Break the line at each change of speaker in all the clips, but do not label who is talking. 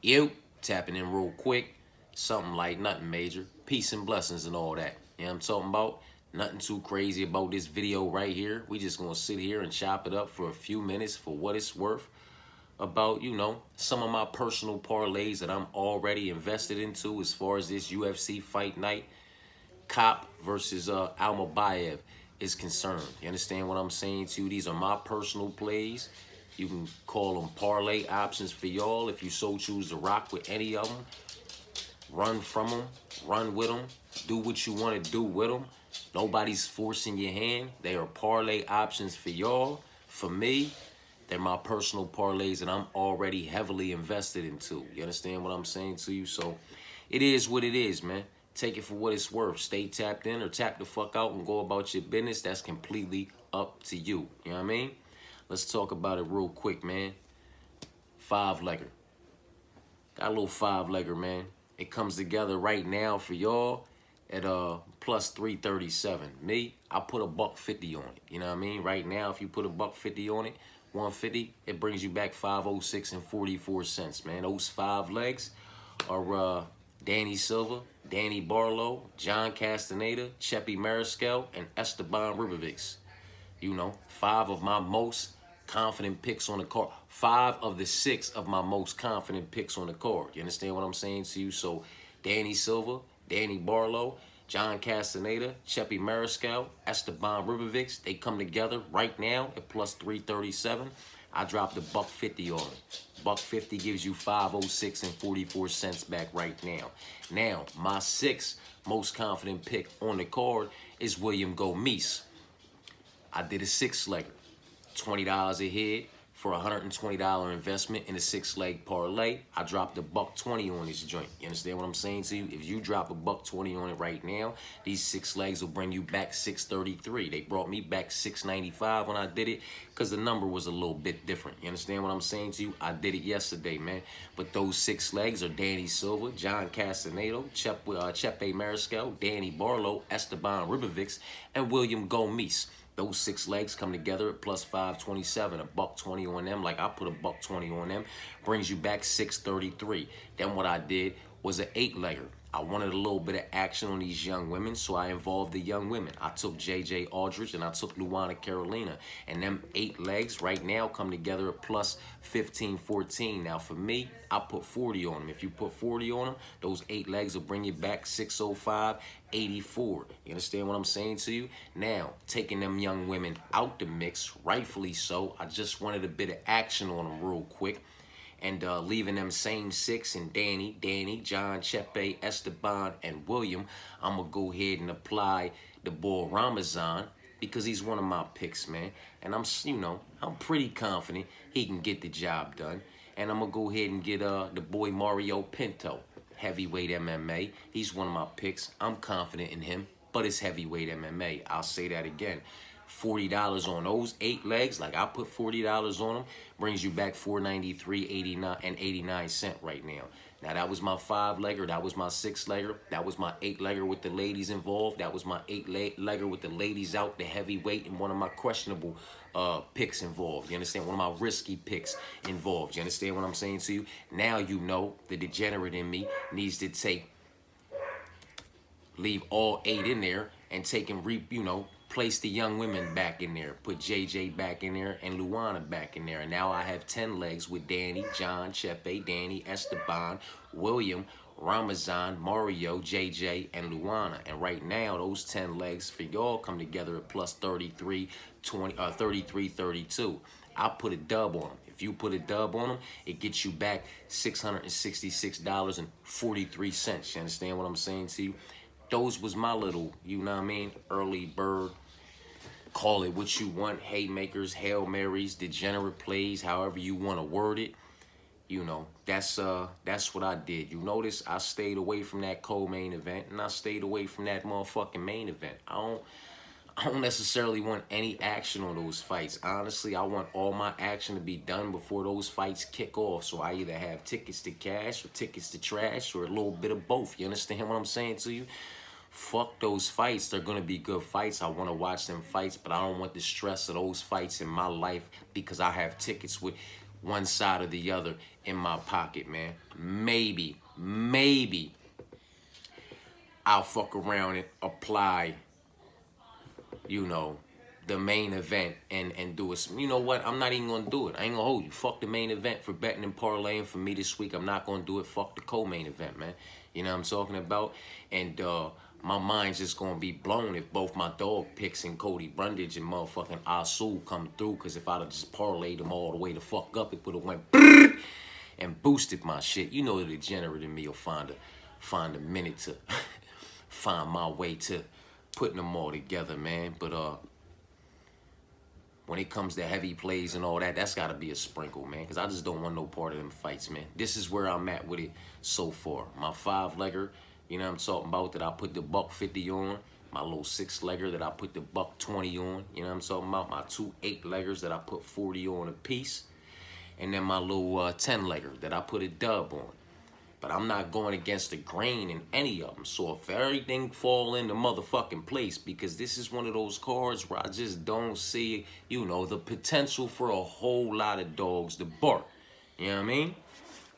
You tapping in real quick. Something like nothing major. Peace and blessings and all that. You know what I'm talking about? Nothing too crazy about this video right here. We just gonna sit here and chop it up for a few minutes for what it's worth about, some of my personal parlays that I'm already invested into as far as this UFC fight night, Cop versus Almabayev is concerned. You understand what I'm saying to you? These are my personal plays. You can call them parlay options for y'all if you so choose to rock with any of them. Run from them, run with them, do what you want to do with them. Nobody's forcing your hand. They are parlay options for y'all. For me, they're my personal parlays that I'm already heavily invested into. You understand what I'm saying to you? So it is what it is, man. Take it for what it's worth. Stay tapped in or tap the fuck out and go about your business. That's completely up to you. You know what I mean? Let's talk about it real quick, man. Five-legger. Got a little five-legger, man. It comes together right now for y'all at plus 337. Me, I put a $1.50 on it. You know what I mean? Right now, if you put a $1.50 on it, 150, it brings you back 506 and 44 cents, man. Those five legs are Danny Silva, Danny Barlow, John Castaneda, Cheppy Mariscal, and Esteban Ribovics. You know, five of my most confident picks on the card. 5 of the 6 of my most confident picks on the card. You understand what I'm saying to you? So, Danny Silva, Danny Barlow, John Castaneda, Cheppy Mariscal, Esteban Ribovics, they come together right now at plus 337. I dropped a $1.50 on it. $1.50 gives you 506 and 44 cents back right now. Now, my 6th most confident pick on the card is William Gomis. I did a 6-legger, $20 a head for a $120 investment in a 6-leg parlay. I dropped a $1.20 on this joint. You understand what I'm saying to you? If you drop a $1.20 on it right now, these 6 legs will bring you back $6.33. They brought me back $6.95 when I did it because the number was a little bit different. You understand what I'm saying to you? I did it yesterday, man. But those 6 legs are Danny Silva, John Castaneda, Chepe Mariscal, Danny Barlow, Esteban Ribovics, and William Gomis. Those 6 legs come together at plus 527, a $1.20 on them. Like I put a $1.20 on them, brings you back 633. Then what I did was an 8-legger. I wanted a little bit of action on these young women, so I involved the young women. I took JJ Aldridge and I took Luana Carolina. And them 8 legs right now come together at plus 1514. Now for me, I put 40 on them. If you put 40 on them, those 8 legs will bring you back 605.84. You understand what I'm saying to you? Now, taking them young women out the mix, rightfully so. I just wanted a bit of action on them real quick. And leaving them same 6 and Danny, John, Chepe, Esteban, and William, I'm going to go ahead and apply the boy Ramazan because he's one of my picks, man. And I'm pretty confident he can get the job done. And I'm going to go ahead and get the boy Mario Pinto, heavyweight MMA. He's one of my picks. I'm confident in him, but it's heavyweight MMA. I'll say that again. $40 on those 8 legs, like I put $40 on them, brings you back $493.89 and 89 cents right now. Now that was my 5-legger, that was my 6-legger, that was my 8-legger with the ladies involved, that was my 8-legger with the ladies out, the heavyweight, and one of my questionable picks involved. You understand? One of my risky picks involved. You understand what I'm saying to you? Now you know the degenerate in me needs to leave all 8 in there and take and place the young women back in there, put JJ back in there and Luana back in there. And now I have 10 legs with Danny, John, Chepe, Danny, Esteban, William, Ramazan, Mario, JJ, and Luana. And right now, those 10 legs for y'all come together at plus 33.32. I put a dub on them. If you put a dub on them, it gets you back $666.43. You understand what I'm saying to you? Those was my little, early bird. Call it what you want, haymakers, Hail Marys, degenerate plays, however you want to word it. That's what I did. You notice I stayed away from that co-main event, and I stayed away from that motherfucking main event. I don't necessarily want any action on those fights. Honestly, I want all my action to be done before those fights kick off. So I either have tickets to cash or tickets to trash or a little bit of both. You understand what I'm saying to you? Fuck those fights. They're going to be good fights. I want to watch them fights, but I don't want the stress of those fights in my life because I have tickets with one side or the other in my pocket, man. Maybe I'll fuck around and apply, you know, the main event and do it. You know what? I'm not even gonna do it. I ain't gonna hold you. Fuck the main event for betting and parlaying for me this week. I'm not gonna do it. Fuck the co-main event, man. You know what I'm talking about? And my mind's just gonna be blown if both my dog picks and Cody Brundage and motherfucking Asul come through. Cause if I'd have just parlayed them all the way the fuck up, it would have went and boosted my shit. You know the degenerate in me will find a minute to find my way to putting them all together, man. But when it comes to heavy plays and all that, that's got to be a sprinkle, man, because I just don't want no part of them fights, man. This is where I'm at with it so far. My 5-legger, you know what I'm talking about, that I put the $150 on. My little 6-legger that I put the $120 on. You know what I'm talking about? My 2 8-leggers that I put 40 on a piece. And then my little 10-legger that I put a dub on. But I'm not going against the grain in any of them. So if everything fall into motherfucking place, because this is one of those cards where I just don't see, you know, the potential for a whole lot of dogs to bark. You know what I mean?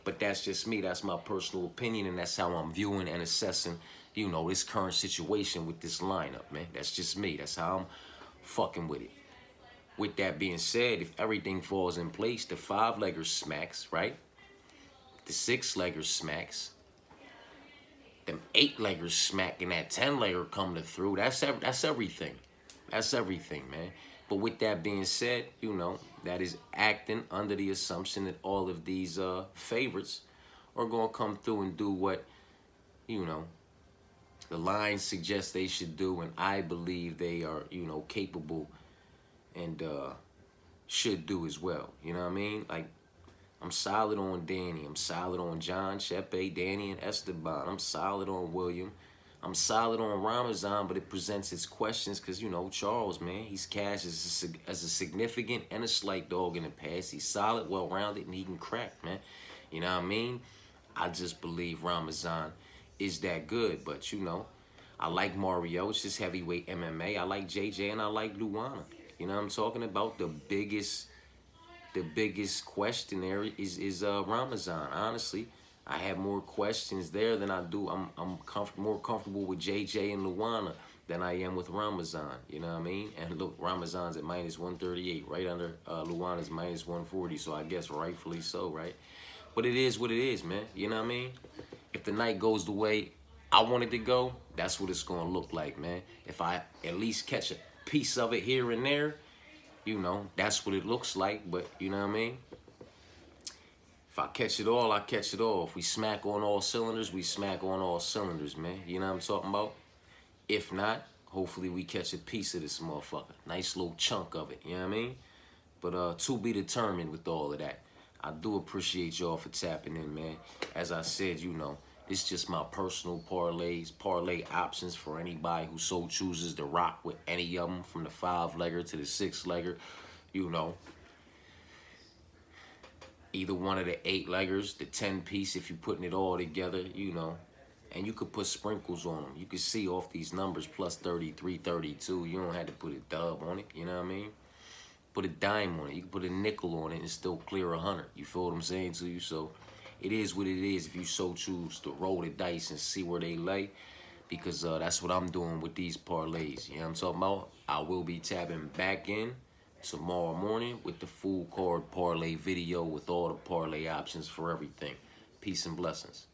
But that's just me. That's my personal opinion, and that's how I'm viewing and assessing, you know, this current situation with this lineup, man. That's just me. That's how I'm fucking with it. With that being said, if everything falls in place, the 5-legger smacks, right? The 6-legger smacks. Them 8-leggers smack, and that 10-legger coming through. That's everything. That's everything, man. But with that being said, you know, that is acting under the assumption that all of these favorites are going to come through and do what, you know, the lines suggest they should do, and I believe they are, you know, capable and should do as well. You know what I mean? Like, I'm solid on Danny. I'm solid on John, Chepe, Danny, and Esteban. I'm solid on William. I'm solid on Ramazan, but it presents its questions because, you know, Charles, man, he's cashed as a significant and a slight dog in the past. He's solid, well-rounded, and he can crack, man. You know what I mean? I just believe Ramazan is that good, but, you know, I like Mario. It's just heavyweight MMA. I like JJ, and I like Luana. You know what I'm talking about? The biggest question there is Ramazan. Honestly, I have more questions there than I do. I'm more comfortable with JJ and Luana than I am with Ramazan. You know what I mean? And look, Ramazan's at -138, right under Luana's -140. So I guess rightfully so, right? But it is what it is, man. You know what I mean? If the night goes the way I want it to go, that's what it's gonna look like, man. If I at least catch a piece of it here and there, you know, that's what it looks like. But you know what I mean? If I catch it all, I catch it all. If we smack on all cylinders, we smack on all cylinders, man. You know what I'm talking about? If not, hopefully we catch a piece of this motherfucker. Nice little chunk of it, you know what I mean? But to be determined with all of that. I do appreciate y'all for tapping in, man. As I said, you know, it's just my personal parlay options for anybody who so chooses to rock with any of them, from the 5-legger to the 6-legger, you know. Either one of the 8-leggers, the 10-piece, if you're putting it all together, you know. And you could put sprinkles on them. You could see off these numbers, plus 33, 32. You don't have to put a dub on it, you know what I mean? Put a dime on it. You can put a nickel on it and still clear 100. You feel what I'm saying to you? So it is what it is if you so choose to roll the dice and see where they lay. Because that's what I'm doing with these parlays. You know what I'm talking about? I will be tapping back in tomorrow morning with the full card parlay video with all the parlay options for everything. Peace and blessings.